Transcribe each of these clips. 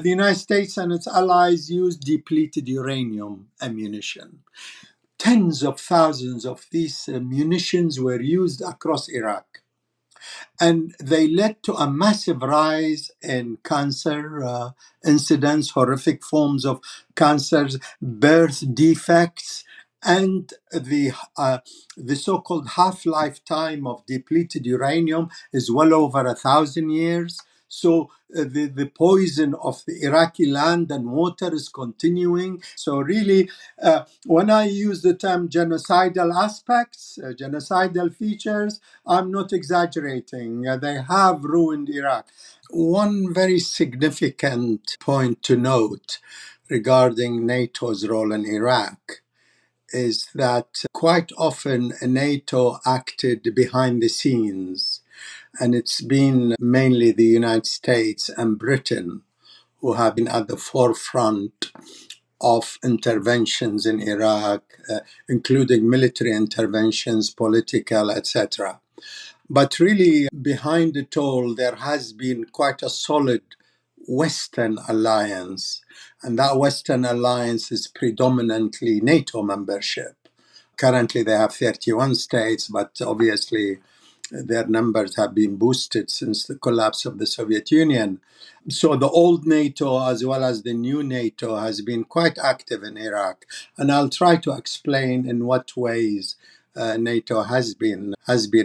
The United States and its allies used depleted uranium ammunition. Tens of thousands of these munitions were used across Iraq. And they led to a massive rise in cancer incidents, horrific forms of cancers, birth defects, and the so-called half-life time of depleted uranium is well over 1,000 years. So the poison of the Iraqi land and water is continuing. So really, when I use the term genocidal aspects, genocidal features, I'm not exaggerating. They have ruined Iraq. One very significant point to note regarding NATO's role in Iraq is that quite often NATO acted behind the scenes, and it's been mainly the United States and Britain who have been at the forefront of interventions in Iraq, including military interventions, political, etc. But really, behind it all, there has been quite a solid Western alliance. And that Western alliance is predominantly NATO membership. Currently, they have 31 states, but obviously, their numbers have been boosted since the collapse of the Soviet Union. So the old NATO as well as the new NATO has been quite active in Iraq. And I'll try to explain in what ways NATO has been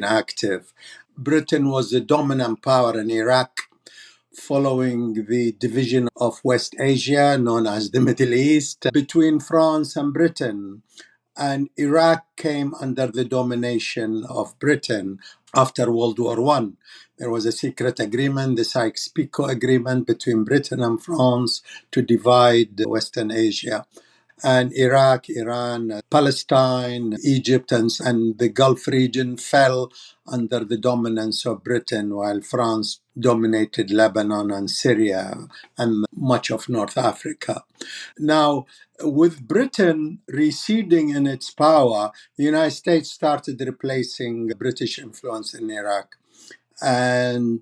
active. Britain was the dominant power in Iraq following the division of West Asia, known as the Middle East, between France and Britain. And Iraq came under the domination of Britain after World War I. There was a secret agreement, the Sykes-Picot Agreement between Britain and France to divide Western Asia. And Iraq, Iran, Palestine, Egypt, and the Gulf region fell under the dominance of Britain, while France dominated Lebanon and Syria and much of North Africa. Now, with Britain receding in its power, the United States started replacing British influence in Iraq. And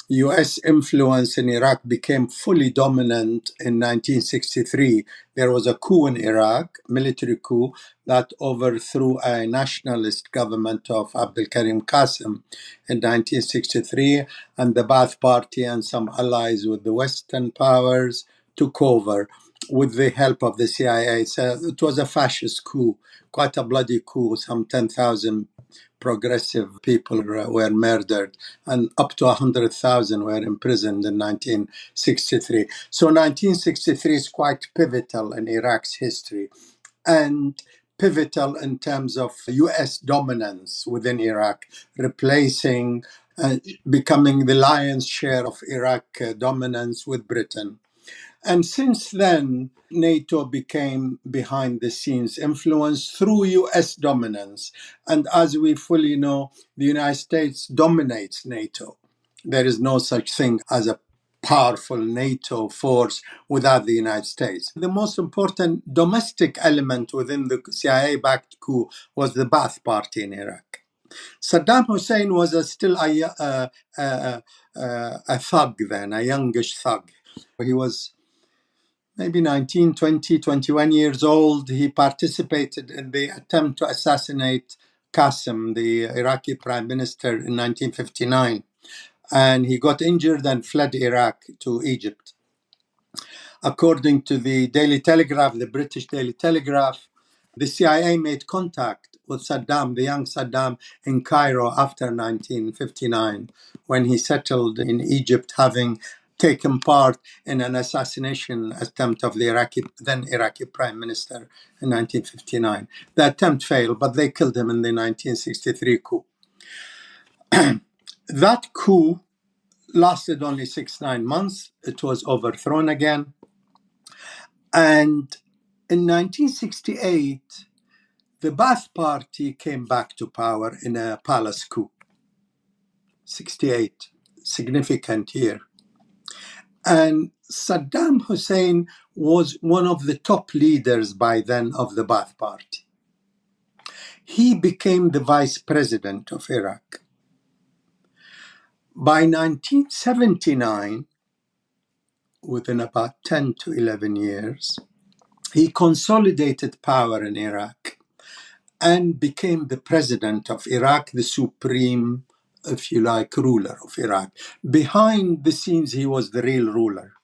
U.S. influence in Iraq became fully dominant in 1963. There was a coup in Iraq, military coup, that overthrew a nationalist government of Abdul Karim Qasim in 1963, and the Ba'ath Party and some allies with the Western powers took over with the help of the CIA. So it was a fascist coup, quite a bloody coup. Some 10,000 progressive people were murdered, and up to 100,000 were imprisoned in 1963. So 1963 is quite pivotal in Iraq's history, and pivotal in terms of U.S. dominance within Iraq, replacing becoming the lion's share of Iraq dominance with Britain. And since then, NATO became behind the scenes influence through US dominance. And as we fully know, the United States dominates NATO. There is no such thing as a powerful NATO force without the United States. The most important domestic element within the CIA-backed coup was the Ba'ath Party in Iraq. Saddam Hussein was still a thug then, a youngish thug. He was maybe 19, 20, 21 years old. He participated in the attempt to assassinate Qasim, the Iraqi prime minister, in 1959. And he got injured and fled Iraq to Egypt. According to the Daily Telegraph, the British Daily Telegraph, the CIA made contact with Saddam, the young Saddam, in Cairo after 1959, when he settled in Egypt, having taken part in an assassination attempt of the then Iraqi prime minister in 1959. The attempt failed, but they killed him in the 1963 coup. That coup lasted only 6-9 months. It was overthrown again. And in 1968, the Ba'ath Party came back to power in a palace coup. 68, significant year. And Saddam Hussein was one of the top leaders by then of the Ba'ath Party. He became the vice president of Iraq. By 1979, within about 10 to 11 years. He consolidated power in Iraq and became the president of Iraq, the supreme, if you like, ruler of Iraq. Behind the scenes, he was the real ruler,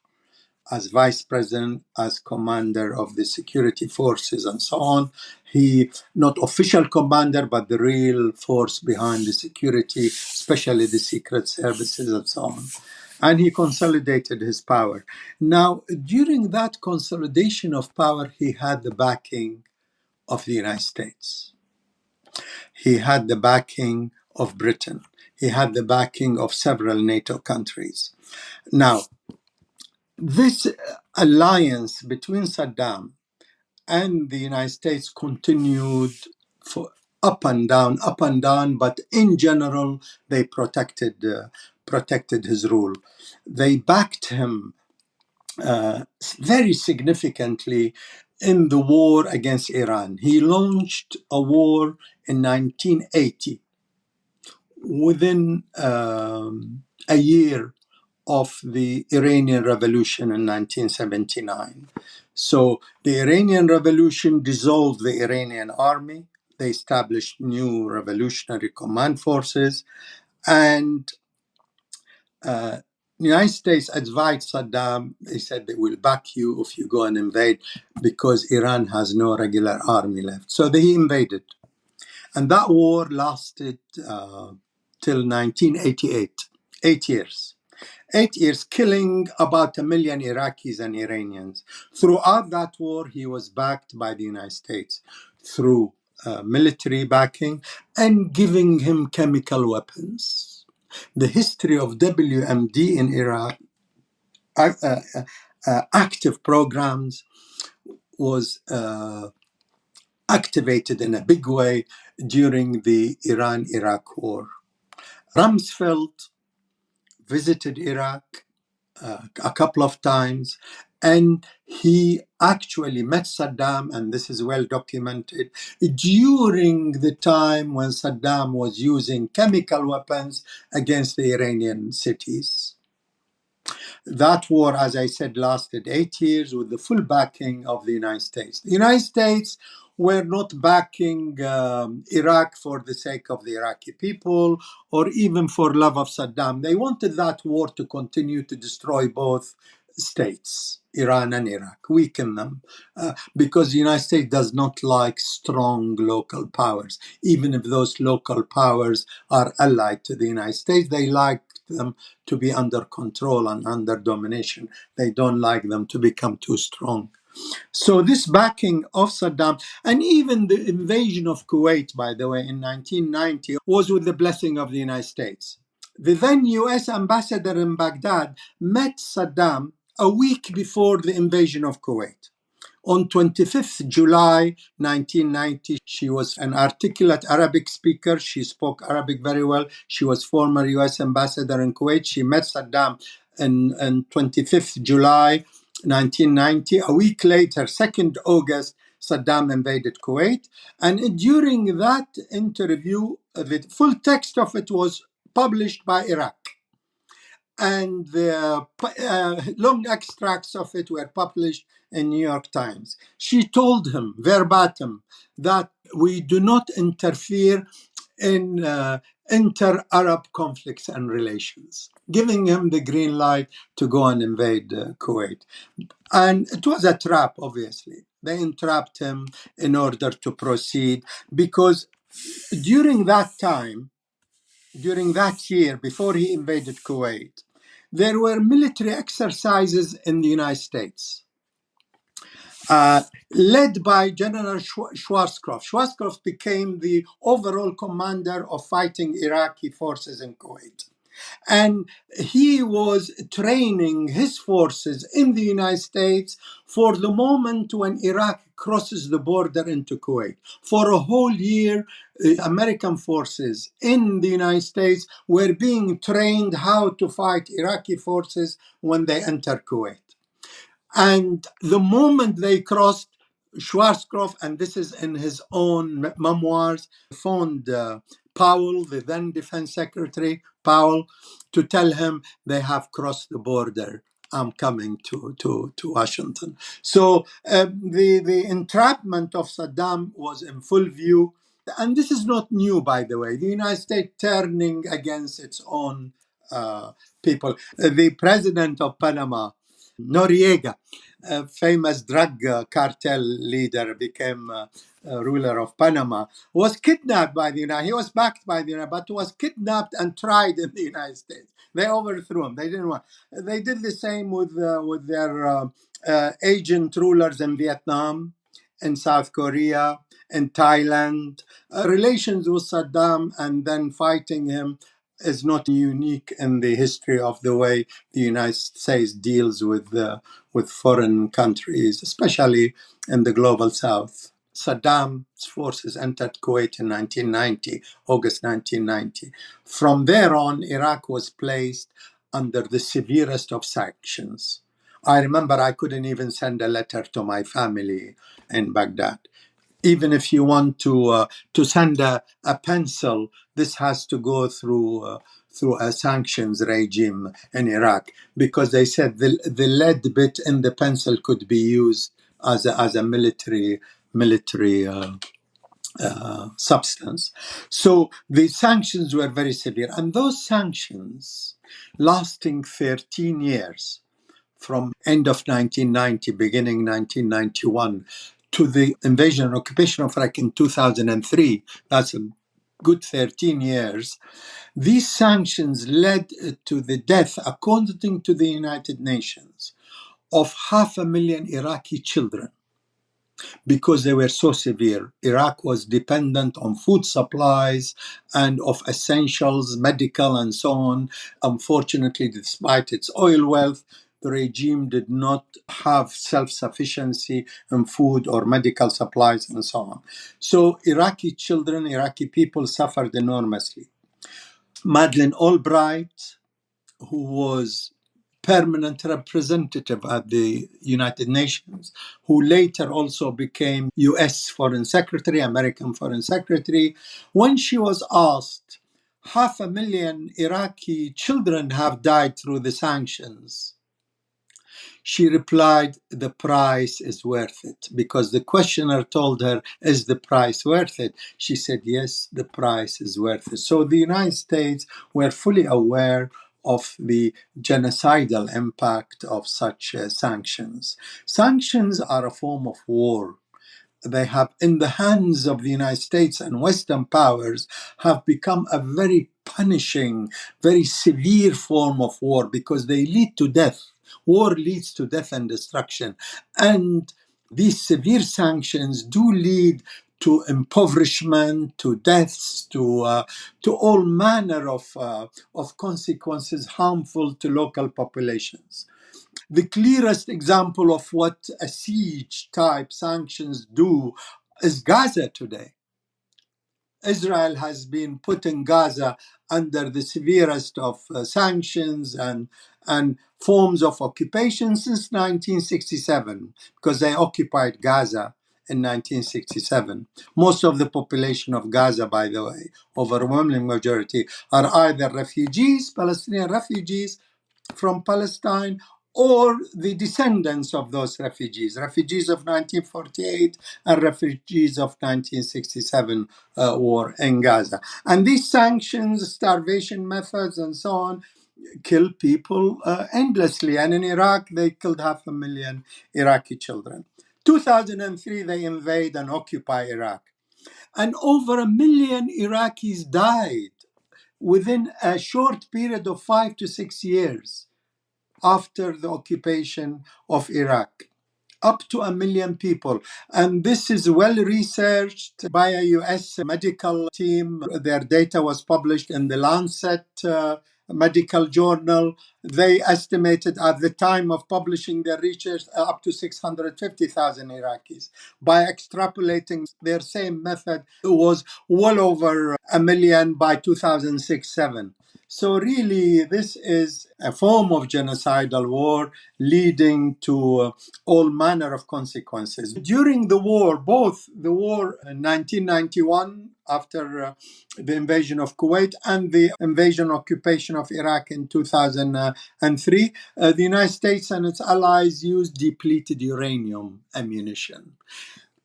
as vice president, as commander of the security forces, and so on. He, not official commander, but the real force behind the security, especially the secret services and so on. And he consolidated his power. Now, during that consolidation of power, he had the backing of the United States. He had the backing of Britain. He had the backing of several NATO countries. Now, this alliance between Saddam and the United States continued for up and down, but in general, they protected his rule. They backed him very significantly in the war against Iran. He launched a war in 1980, within a year of the Iranian Revolution in 1979. So the Iranian Revolution dissolved the Iranian army. They established new revolutionary command forces, and the United States advised Saddam. They said they will back you if you go and invade, because Iran has no regular army left. So they invaded, and that war lasted till 1988, 8 years. 8 years, killing about 1 million Iraqis and Iranians. Throughout that war, he was backed by the United States through military backing and giving him chemical weapons. The history of WMD in Iraq, active programs, was activated in a big way during the Iran-Iraq war. Rumsfeld visited Iraq a couple of times, and he actually met Saddam, and this is well documented, during the time when Saddam was using chemical weapons against the Iranian cities. That war, as I said, lasted 8 years with the full backing of the United States. The United States were not backing Iraq for the sake of the Iraqi people or even for love of Saddam. They wanted that war to continue to destroy both states, Iran and Iraq, weaken them, because the United States does not like strong local powers. Even if those local powers are allied to the United States, they like them to be under control and under domination. They don't like them to become too strong. So this backing of Saddam, and even the invasion of Kuwait, by the way, in 1990, was with the blessing of the United States. The then U.S. ambassador in Baghdad met Saddam a week before the invasion of Kuwait. On 25th July 1990, she was an articulate Arabic speaker. She spoke Arabic very well. She was former U.S. ambassador in Kuwait. She met Saddam on 25th July 1990. A week later, 2nd August, Saddam invaded Kuwait. And during that interview, the full text of it was published by Iraq, and the long extracts of it were published in New York Times. She told him verbatim that we do not interfere in inter-Arab conflicts and relations, giving him the green light to go and invade Kuwait. And it was a trap, obviously. They entrapped him in order to proceed, because during that time, during that year, before he invaded Kuwait, there were military exercises in the United States, led by General Schwarzkopf. Schwarzkopf became the overall commander of fighting Iraqi forces in Kuwait. And he was training his forces in the United States for the moment when Iraq crosses the border into Kuwait. For a whole year, American forces in the United States were being trained how to fight Iraqi forces when they enter Kuwait. And the moment they crossed, Schwarzkopf, and this is in his own memoirs, phoned Powell, the then defense secretary, Powell, to tell him they have crossed the border I'm coming to Washington. So the entrapment of Saddam was in full view. And this is not new, by the way. The United States turning against its own people. The president of Panama, Noriega, a famous drug cartel leader, became ruler of Panama, was kidnapped by the United States. He was backed by the United States, but was kidnapped and tried in the United States. They overthrew him. They didn't want. They did the same with their agent rulers in Vietnam, in South Korea, in Thailand. Relations with Saddam and then fighting him is not unique in the history of the way the United States deals with foreign countries, especially in the global South. Saddam's forces entered Kuwait in 1990, August 1990. From there on, Iraq was placed under the severest of sanctions. I remember I couldn't even send a letter to my family in Baghdad. Even if you want to send a pencil, this has to go through a sanctions regime in Iraq, because they said the lead bit in the pencil could be used as a military substance. So the sanctions were very severe, and those sanctions lasting 13 years, from end of 1990, beginning 1991, to the invasion and occupation of Iraq in 2003, that's a good 13 years. These sanctions led to the death, according to the United Nations, of 500,000 Iraqi children, because they were so severe. Iraq was dependent on food supplies and of essentials, medical and so on. Unfortunately, despite its oil wealth, the regime did not have self-sufficiency in food or medical supplies and so on. So Iraqi children, Iraqi people suffered enormously. Madeleine Albright, who was permanent representative at the United Nations, who later also became U.S. Foreign Secretary, American Foreign Secretary, when she was asked, 500,000 Iraqi children have died through the sanctions, she replied, the price is worth it. Because the questioner told her, is the price worth it? She said, yes, the price is worth it. So the United States were fully aware of the genocidal impact of such sanctions. Sanctions are a form of war. They have, in the hands of the United States and Western powers, have become a very punishing, very severe form of war, because they lead to death. War leads to death and destruction. And these severe sanctions do lead to impoverishment, to deaths, to all manner of consequences harmful to local populations. The clearest example of what a siege type sanctions do is Gaza today. Israel has been putting Gaza under the severest of sanctions and forms of occupation since 1967, because they occupied Gaza in 1967. Most of the population of Gaza, by the way, overwhelming majority, are either refugees, Palestinian refugees from Palestine, or the descendants of those refugees, refugees of 1948 and refugees of 1967 war in Gaza. And these sanctions, starvation methods, and so on, kill people endlessly. And in Iraq, they killed 500,000 Iraqi children. 2003, they invade and occupy Iraq. And over 1 million Iraqis died within a short period of 5 to 6 years after the occupation of Iraq. Up to 1 million people. And this is well researched by a US medical team. Their data was published in the Lancet medical journal. They estimated at the time of publishing their research up to 650,000 Iraqis. By extrapolating their same method, it was well over 1 million by 2006-7. So really, this is a form of genocidal war leading to all manner of consequences. During the war, both the war in 1991, after the invasion of Kuwait, and the invasion occupation of Iraq in 2003, the United States and its allies used depleted uranium ammunition.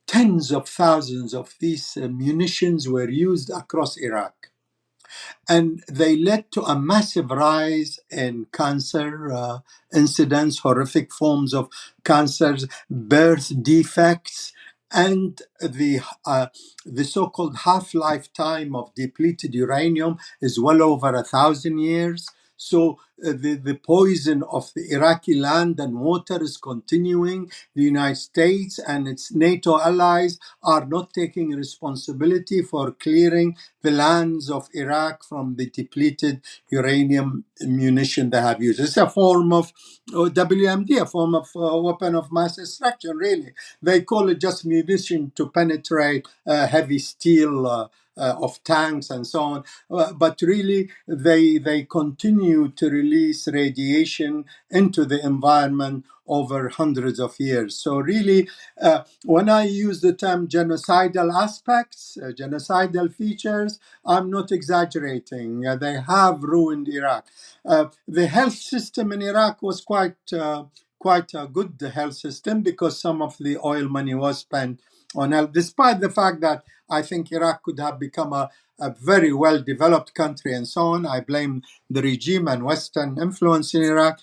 Tens of thousands of these munitions were used across Iraq, and they led to a massive rise in cancer incidents, horrific forms of cancers, birth defects, and the so-called half-life time of depleted uranium is well over 1,000 years. So the poison of the Iraqi land and water is continuing. The United States and its NATO allies are not taking responsibility for clearing the lands of Iraq from the depleted uranium munition they have used. It's a form of WMD, a form of weapon of mass destruction, really. They call it just munition to penetrate heavy steel of tanks and so on. But really, they continue to release radiation into the environment over hundreds of years. So really, when I use the term genocidal aspects, genocidal features, I'm not exaggerating. They have ruined Iraq. The health system in Iraq was quite a good health system because some of the oil money was spent on health, despite the fact that I think Iraq could have become a very well-developed country and so on. I blame the regime and Western influence in Iraq.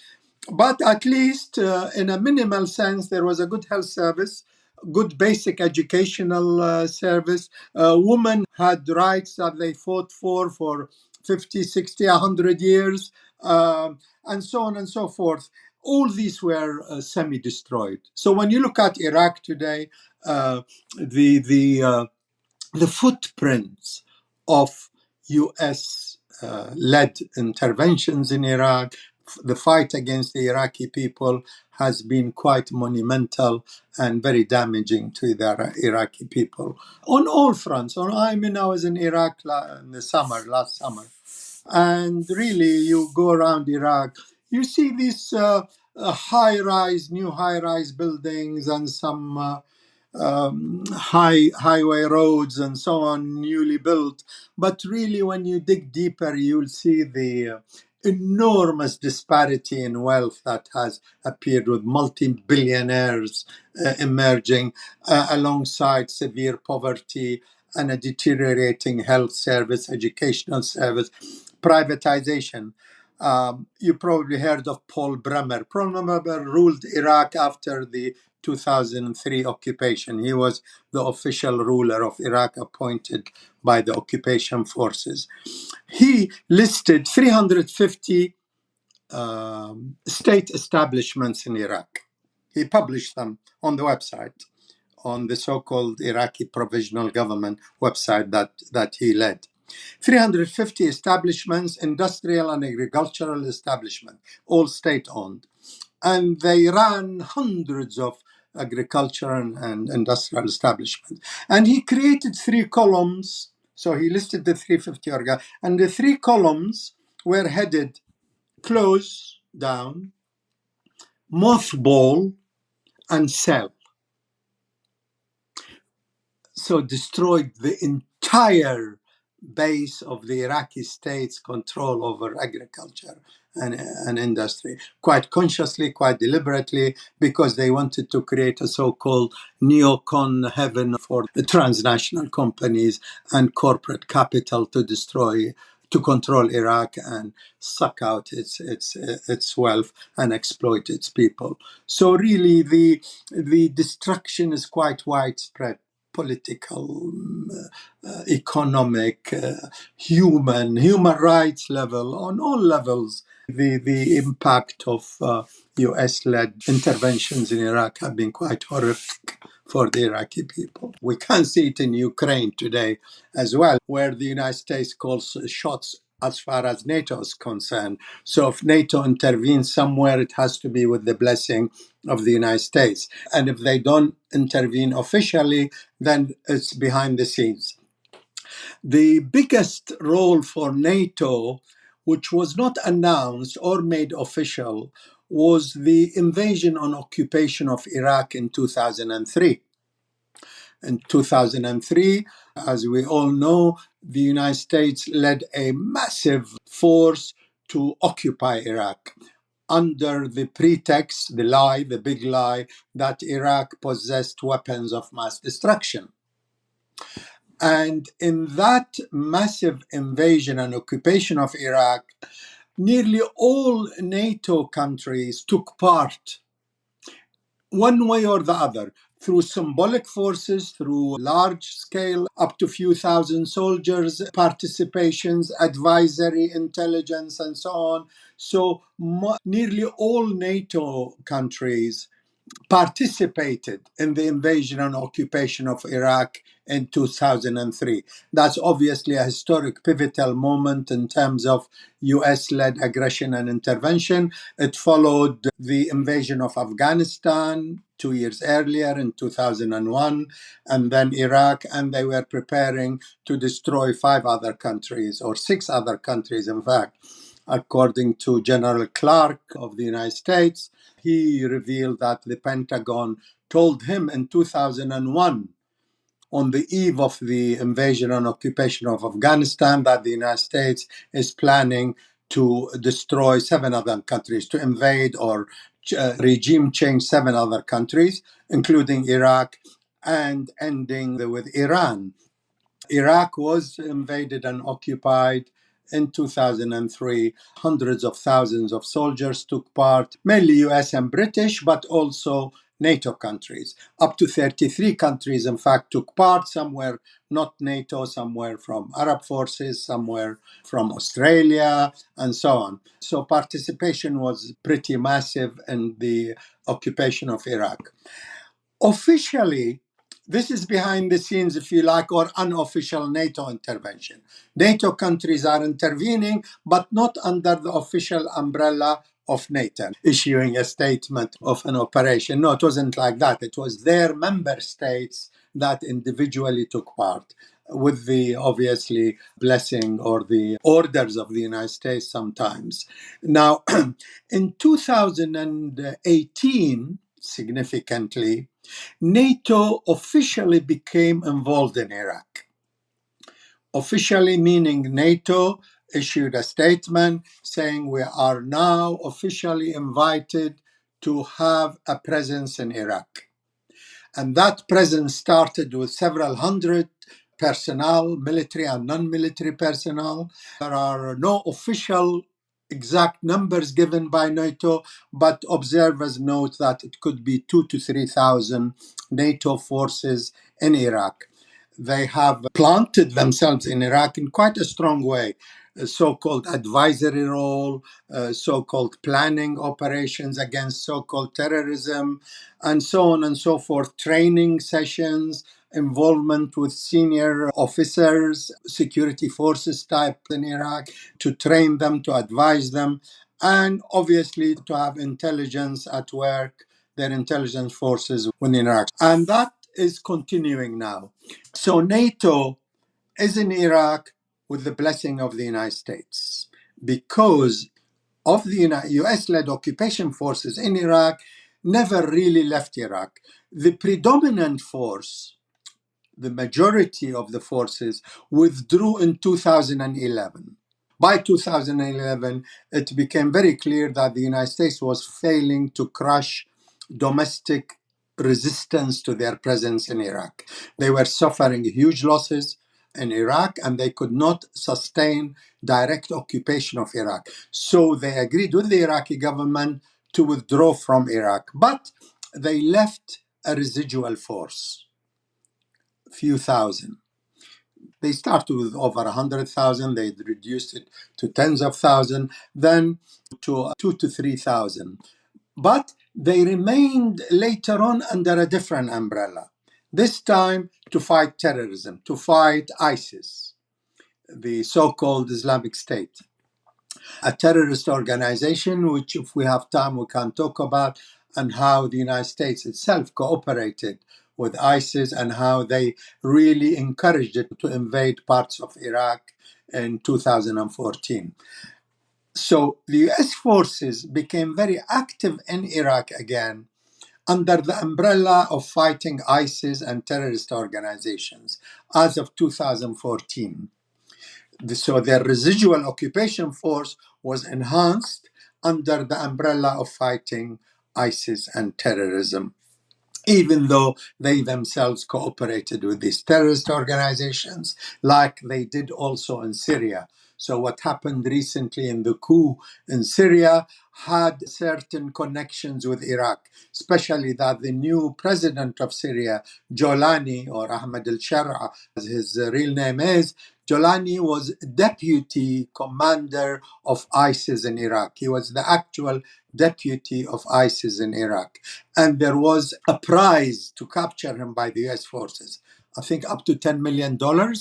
But at least in a minimal sense, there was a good health service, good basic educational service. Women had rights that they fought for 50, 60, 100 years, and so on and so forth. All these were semi-destroyed. So when you look at Iraq today, uh, the footprints of U.S. led interventions in Iraq, the fight against the Iraqi people has been quite monumental and very damaging to the Iraqi people on all fronts. I was in Iraq in the summer, last summer, and really you go around Iraq, you see these new high-rise buildings and some highway roads and so on, newly built. But really, when you dig deeper, you'll see the enormous disparity in wealth that has appeared, with multi-billionaires emerging alongside severe poverty and a deteriorating health service, educational service, privatization. You probably heard of Paul Bremer. Paul Bremer ruled Iraq after the 2003 occupation. He was the official ruler of Iraq appointed by the occupation forces. He listed 350 state establishments in Iraq. He published them on the website, on the so-called Iraqi Provisional Government website that he led. 350 establishments, industrial and agricultural establishments, all state-owned. And they ran hundreds of agricultural and industrial establishments. And he created 3 columns. So he listed the 350 organs, and the 3 columns were headed close down, mothball, and sell. So destroyed the entire base of the Iraqi state's control over agriculture and industry, quite consciously, quite deliberately, because they wanted to create a so-called neocon heaven for the transnational companies and corporate capital to control Iraq and suck out its wealth and exploit its people. So really, the destruction is quite widespread. Political, economic, human rights level, on all levels. The impact of US-led interventions in Iraq have been quite horrific for the Iraqi people. We can see it in Ukraine today as well, where the United States calls shots as far as NATO is concerned. So if NATO intervenes somewhere, it has to be with the blessing of the United States. And if they don't intervene officially, then it's behind the scenes. The biggest role for NATO which was not announced or made official, was the invasion and occupation of Iraq in 2003. In 2003, as we all know, the United States led a massive force to occupy Iraq under the pretext, the lie, the big lie, that Iraq possessed weapons of mass destruction. And in that massive invasion and occupation of Iraq, nearly all NATO countries took part, one way or the other, through symbolic forces, through large scale, up to few thousand soldiers, participations, advisory, intelligence, and so on. So nearly all NATO countries participated in the invasion and occupation of Iraq in 2003. That's obviously a historic pivotal moment in terms of US-led aggression and intervention. It followed the invasion of Afghanistan 2 years earlier in 2001, and then Iraq, and they were preparing to destroy 5 other countries, or 6 other countries, in fact. According to General Clark of the United States, he revealed that the Pentagon told him in 2001, on the eve of the invasion and occupation of Afghanistan, that the United States is planning to destroy 7 other countries, to invade or regime change 7 other countries, including Iraq, and ending with Iran. Iraq was invaded and occupied in 2003. Hundreds of thousands of soldiers took part, mainly US and British, but also NATO countries. Up to 33 countries, in fact, took part. Some were not NATO, some were from Arab forces, some were from Australia, and so on. So participation was pretty massive in the occupation of Iraq. Officially, this is behind the scenes, if you like, or unofficial NATO intervention. NATO countries are intervening, but not under the official umbrella of NATO, issuing a statement of an operation. No, it wasn't like that. It was their member states that individually took part, with the obviously blessing or the orders of the United States sometimes. Now, in 2018, significantly, NATO officially became involved in Iraq. Officially meaning NATO issued a statement saying we are now officially invited to have a presence in Iraq. And that presence started with several hundred personnel, military and non-military personnel. There are no official exact numbers given by NATO, but observers note that it could be 2,000 to 3,000 NATO forces in Iraq. They have planted themselves in Iraq in quite a strong way. A so-called advisory role, so-called planning operations against so-called terrorism, and so on and so forth, training sessions, involvement with senior officers, security forces type in Iraq, to train them, to advise them, and obviously to have intelligence at work, their intelligence forces within Iraq. And that is continuing now. So NATO is in Iraq with the blessing of the United States, because of the US-led occupation forces in Iraq never really left Iraq. The predominant force, the majority of the forces, withdrew in 2011. By 2011, it became very clear that the United States was failing to crush domestic resistance to their presence in Iraq. They were suffering huge losses in Iraq, and they could not sustain direct occupation of Iraq. So they agreed with the Iraqi government to withdraw from Iraq, but they left a residual force, few thousand. They started with over 100,000, they reduced it to tens of thousands, then to 2,000 to 3,000. But they remained later on under a different umbrella, this time to fight terrorism, to fight ISIS, the so-called Islamic State, a terrorist organization, which if we have time we can talk about, and how the United States itself cooperated with ISIS and how they really encouraged it to invade parts of Iraq in 2014. So the US forces became very active in Iraq again under the umbrella of fighting ISIS and terrorist organizations as of 2014. So their residual occupation force was enhanced under the umbrella of fighting ISIS and terrorism, even though they themselves cooperated with these terrorist organizations, like they did also in Syria. So, what happened recently in the coup in Syria had certain connections with Iraq, especially that the new president of Syria, Jolani, or Ahmed al Shara, as his real name is, Jolani was deputy commander of ISIS in Iraq. He was the actual deputy of ISIS in Iraq. And there was a prize to capture him by the US forces. I think up to $10 million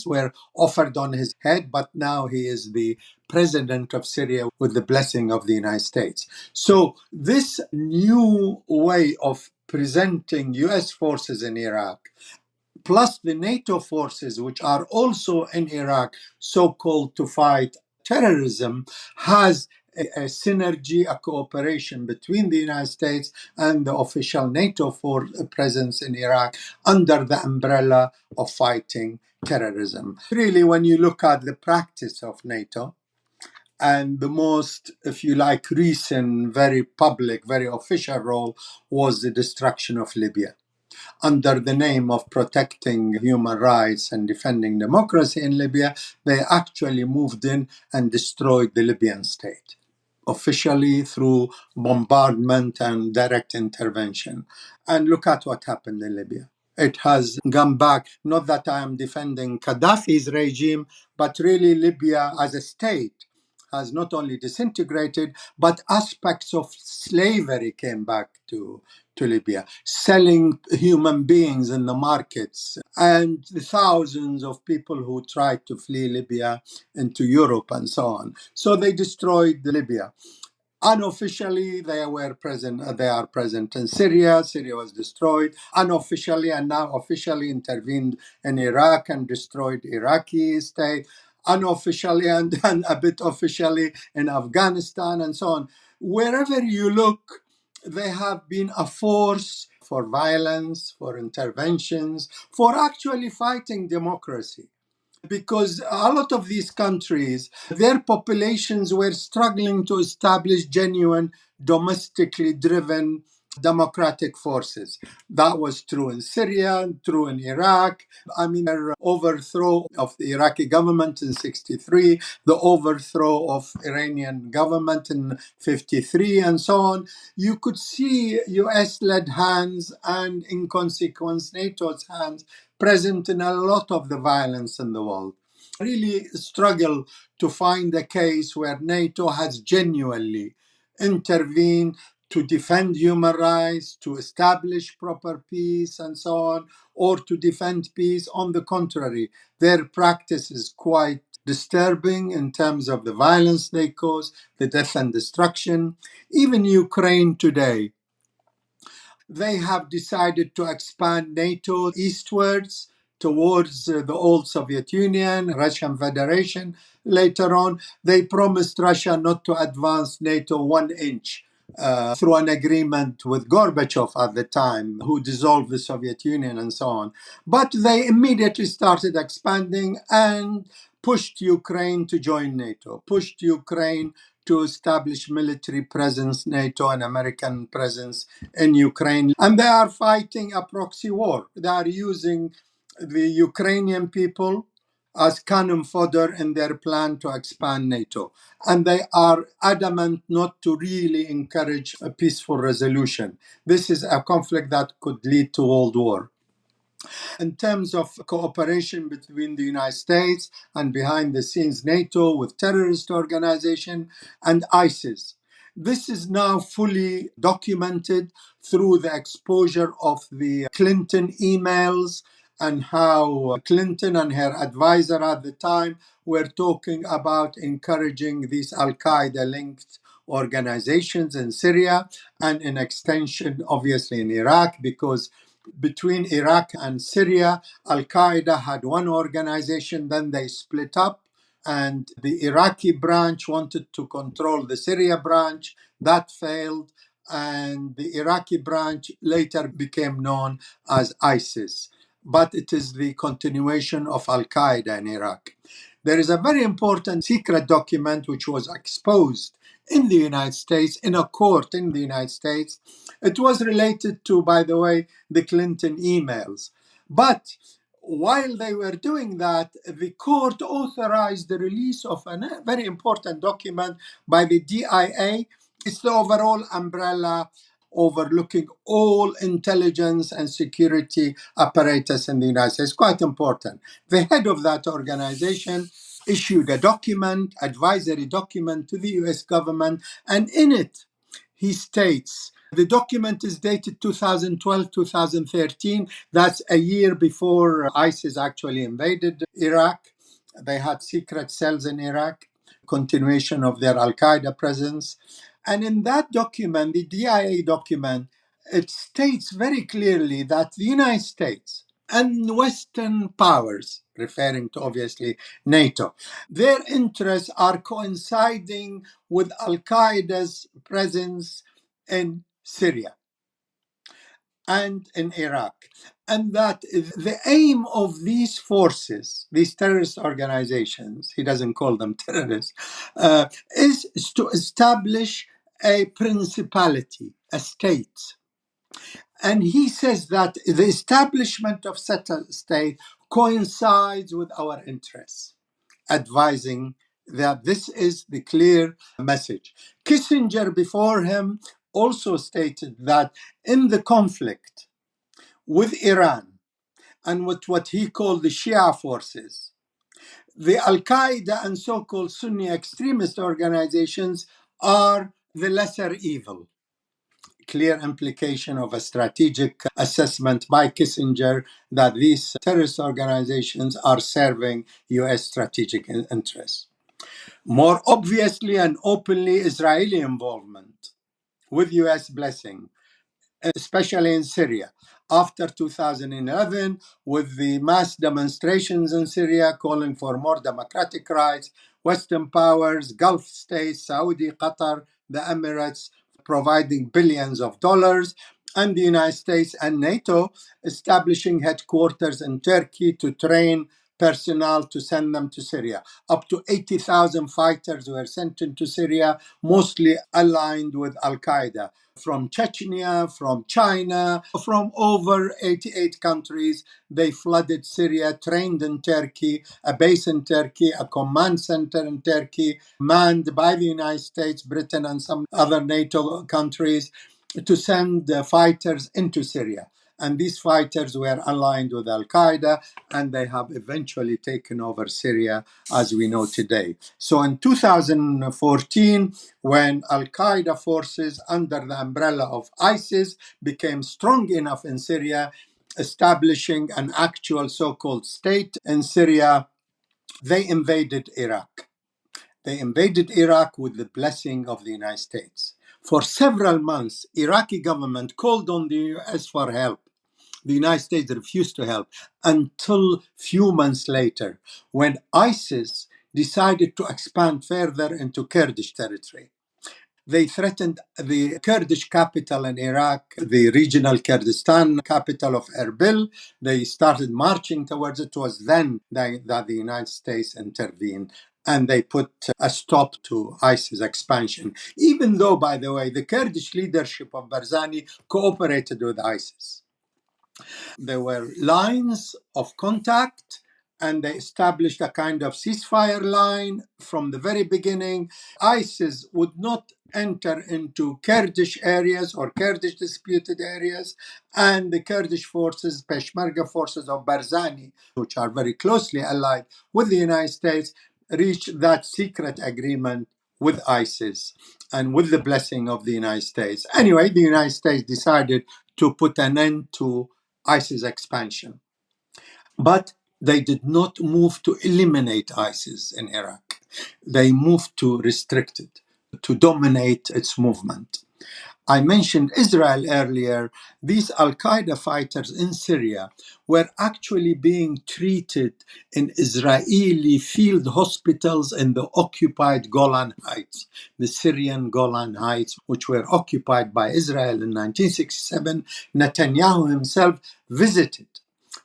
were offered on his head, but now he is the president of Syria with the blessing of the United States. So, this new way of presenting US forces in Iraq, plus the NATO forces, which are also in Iraq, so called to fight terrorism, has a synergy, a cooperation between the United States and the official NATO presence in Iraq under the umbrella of fighting terrorism. Really, when you look at the practice of NATO, and the most, if you like, recent, very public, very official role was the destruction of Libya under the name of protecting human rights and defending democracy in Libya. They actually moved in and destroyed the Libyan state, officially through bombardment and direct intervention. And look at what happened in Libya. It has gone back. Not that I am defending Gaddafi's regime, but really Libya as a state has not only disintegrated, but aspects of slavery came back to Libya, selling human beings in the markets, and the thousands of people who tried to flee Libya into Europe and so on. So they destroyed Libya. Unofficially, they were present. They are present in Syria. Syria was destroyed unofficially, and now officially intervened in Iraq and destroyed Iraqi state. Unofficially and a bit officially in Afghanistan and so on. Wherever you look, they have been a force for violence, for interventions, for actually fighting democracy, because a lot of these countries, their populations were struggling to establish genuine, domestically driven democratic forces. That was true in Syria, true in Iraq. I mean, the overthrow of the Iraqi government in 63, the overthrow of Iranian government in 53, and so on. You could see US-led hands and, in consequence, NATO's hands present in a lot of the violence in the world. Really struggle to find a case where NATO has genuinely intervened to defend human rights, to establish proper peace, and so on, or to defend peace. On the contrary, their practice is quite disturbing in terms of the violence they cause, the death and destruction. Even Ukraine today, they have decided to expand NATO eastwards towards the old Soviet Union, Russian Federation. Later on, they promised Russia not to advance NATO 1 inch through an agreement with Gorbachev at the time, who dissolved the Soviet Union and so on. But they immediately started expanding and pushed Ukraine to join NATO, pushed Ukraine to establish military presence, NATO and American presence in Ukraine. And they are fighting a proxy war. They are using the Ukrainian people as cannon fodder in their plan to expand NATO. And they are adamant not to really encourage a peaceful resolution. This is a conflict that could lead to World War. In terms of cooperation between the United States and behind the scenes NATO with terrorist organization and ISIS, this is now fully documented through the exposure of the Clinton emails and how Clinton and her advisor at the time were talking about encouraging these Al-Qaeda linked organizations in Syria and in extension, obviously, in Iraq, because between Iraq and Syria, Al Qaeda had one organization, then they split up and the Iraqi branch wanted to control the Syria branch. That failed, and the Iraqi branch later became known as ISIS. But it is the continuation of Al Qaeda in Iraq. There is a very important secret document which was exposed in the United States, in a court in the United States. It was related to, by the way, the Clinton emails. But while they were doing that, the court authorized the release of a very important document by the DIA. It's the overall umbrella overlooking all intelligence and security apparatus in the United States. Quite important. The head of that organization issued a document, advisory document to the US government, and in it, he states, the document is dated 2012, 2013. That's a year before ISIS actually invaded Iraq. They had secret cells in Iraq, continuation of their Al Qaeda presence. And in that document, the DIA document, it states very clearly that the United States and Western powers, referring to obviously NATO, their interests are coinciding with Al Qaeda's presence in Syria and in Iraq. And that the aim of these forces, these terrorist organizations, he doesn't call them terrorists, is to establish a principality, a state. And he says that the establishment of such a state coincides with our interests, advising that this is the clear message. Kissinger, before him, also stated that in the conflict with Iran and with what he called the Shia forces, the Al Qaeda and so called Sunni extremist organizations are the lesser evil. Clear implication of a strategic assessment by Kissinger that these terrorist organizations are serving US strategic interests. More obviously and openly, Israeli involvement with US blessing, especially in Syria. After 2011, with the mass demonstrations in Syria calling for more democratic rights, Western powers, Gulf states, Saudi, Qatar, the Emirates, providing billions of dollars, and the United States and NATO establishing headquarters in Turkey to train personnel to send them to Syria. Up to 80,000 fighters were sent into Syria, mostly aligned with Al Qaeda, from Chechnya, from China, from over 88 countries. They flooded Syria, trained in Turkey, a base in Turkey, a command center in Turkey, manned by the United States, Britain, and some other NATO countries to send fighters into Syria. And these fighters were aligned with Al Qaeda, and they have eventually taken over Syria as we know today. So in 2014, when Al Qaeda forces under the umbrella of ISIS became strong enough in Syria, establishing an actual so called state in Syria, they invaded Iraq. They invaded Iraq with the blessing of the United States. For several months, Iraqi government called on the US for help. The United States refused to help until few months later, when ISIS decided to expand further into Kurdish territory. They threatened the Kurdish capital in Iraq, the regional Kurdistan capital of Erbil. They started marching towards it. It was then that the United States intervened and they put a stop to ISIS expansion, even though, by the way, the Kurdish leadership of Barzani cooperated with ISIS. There were lines of contact, and they established a kind of ceasefire line from the very beginning. ISIS would not enter into Kurdish areas or Kurdish disputed areas, and the Kurdish forces, Peshmerga forces of Barzani, which are very closely allied with the United States, reached that secret agreement with ISIS and with the blessing of the United States. Anyway, the United States decided to put an end to ISIS expansion. But they did not move to eliminate ISIS in Iraq. They moved to restrict it, to dominate its movement. I mentioned Israel earlier. These Al-Qaeda fighters in Syria were actually being treated in Israeli field hospitals in the occupied Golan Heights, the Syrian Golan Heights, which were occupied by Israel in 1967. Netanyahu himself visited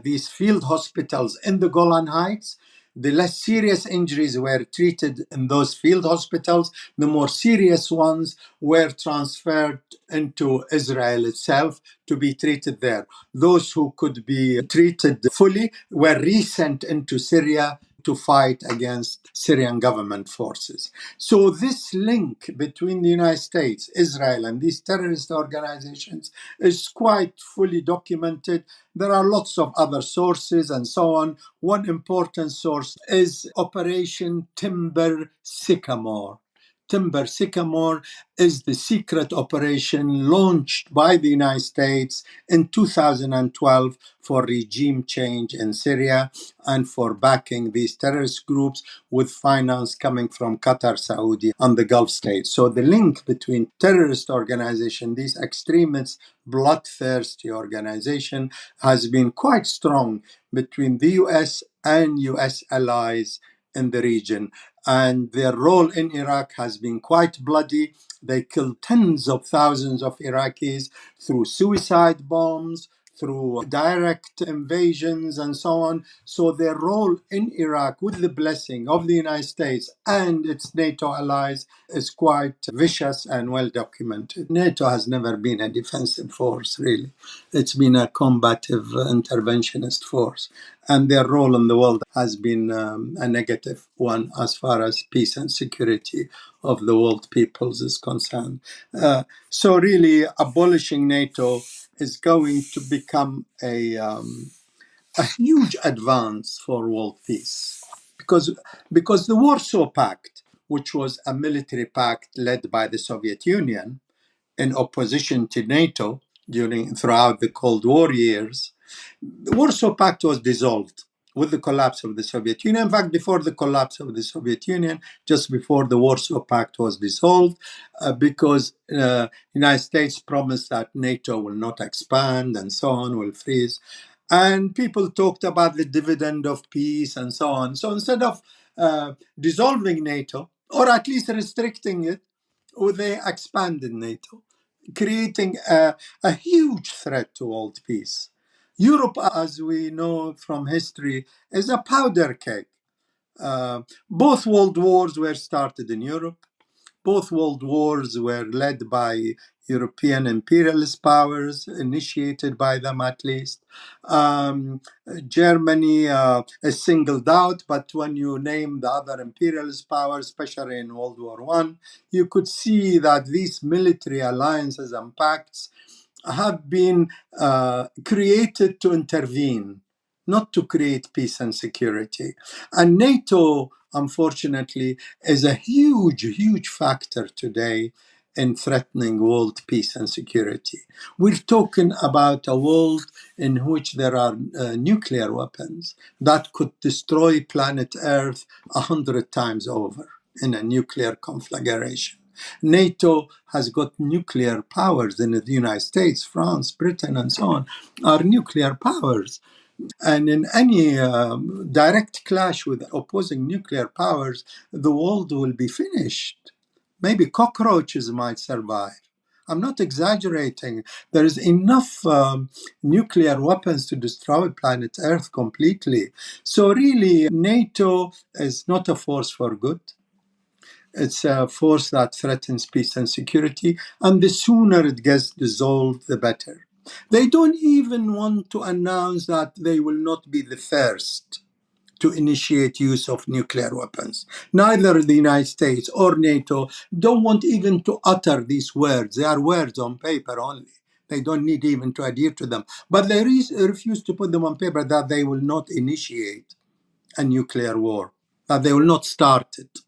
these field hospitals in the Golan Heights. The less serious injuries were treated in those field hospitals. The more serious ones were transferred into Israel itself to be treated there. Those who could be treated fully were resent into Syria to fight against Syrian government forces. So this link between the United States, Israel, and these terrorist organizations is quite fully documented. There are lots of other sources and so on. One important source is Operation Timber Sycamore. Timber Sycamore is the secret operation launched by the United States in 2012 for regime change in Syria and for backing these terrorist groups with finance coming from Qatar, Saudi, and the Gulf states. So the link between terrorist organization, these extremist, bloodthirsty organization, has been quite strong between the US and US allies in the region. And their role in Iraq has been quite bloody. They killed tens of thousands of Iraqis through suicide bombs, through direct invasions, and so on. So their role in Iraq, with the blessing of the United States and its NATO allies, is quite vicious and well documented. NATO has never been a defensive force, really. It's been a combative interventionist force. And their role in the world has been a negative one as far as peace and security of the world peoples is concerned. So really, abolishing NATO is going to become a huge advance for world peace. Because the Warsaw Pact, which was a military pact led by the Soviet Union in opposition to NATO throughout the Cold War years, the Warsaw Pact was dissolved with the collapse of the Soviet Union. In fact, before the collapse of the Soviet Union, just before the Warsaw Pact was dissolved, because the United States promised that NATO will not expand and so on, will freeze. And people talked about the dividend of peace and so on. So instead of dissolving NATO, or at least restricting it, they expanded NATO, creating a huge threat to world peace. Europe, as we know from history, is a powder keg. Both world wars were started in Europe. Both world wars were led by European imperialist powers, initiated by them at least. Germany is singled out, but when you name the other imperialist powers, especially in World War I, you could see that these military alliances and pacts have been created to intervene, not to create peace and security. And NATO, unfortunately, is a huge, huge factor today in threatening world peace and security. We're talking about a world in which there are nuclear weapons that could destroy planet Earth 100 times over in a nuclear conflagration. NATO has got nuclear powers in the United States, France, Britain, and so on, are nuclear powers. And in any direct clash with opposing nuclear powers, the world will be finished. Maybe cockroaches might survive. I'm not exaggerating. There is enough nuclear weapons to destroy planet Earth completely. So really, NATO is not a force for good. It's a force that threatens peace and security, and the sooner it gets dissolved, the better. They don't even want to announce that they will not be the first to initiate use of nuclear weapons. Neither the United States or NATO don't want even to utter these words. They are words on paper only. They don't need even to adhere to them. But they refuse to put them on paper that they will not initiate a nuclear war, that they will not start it.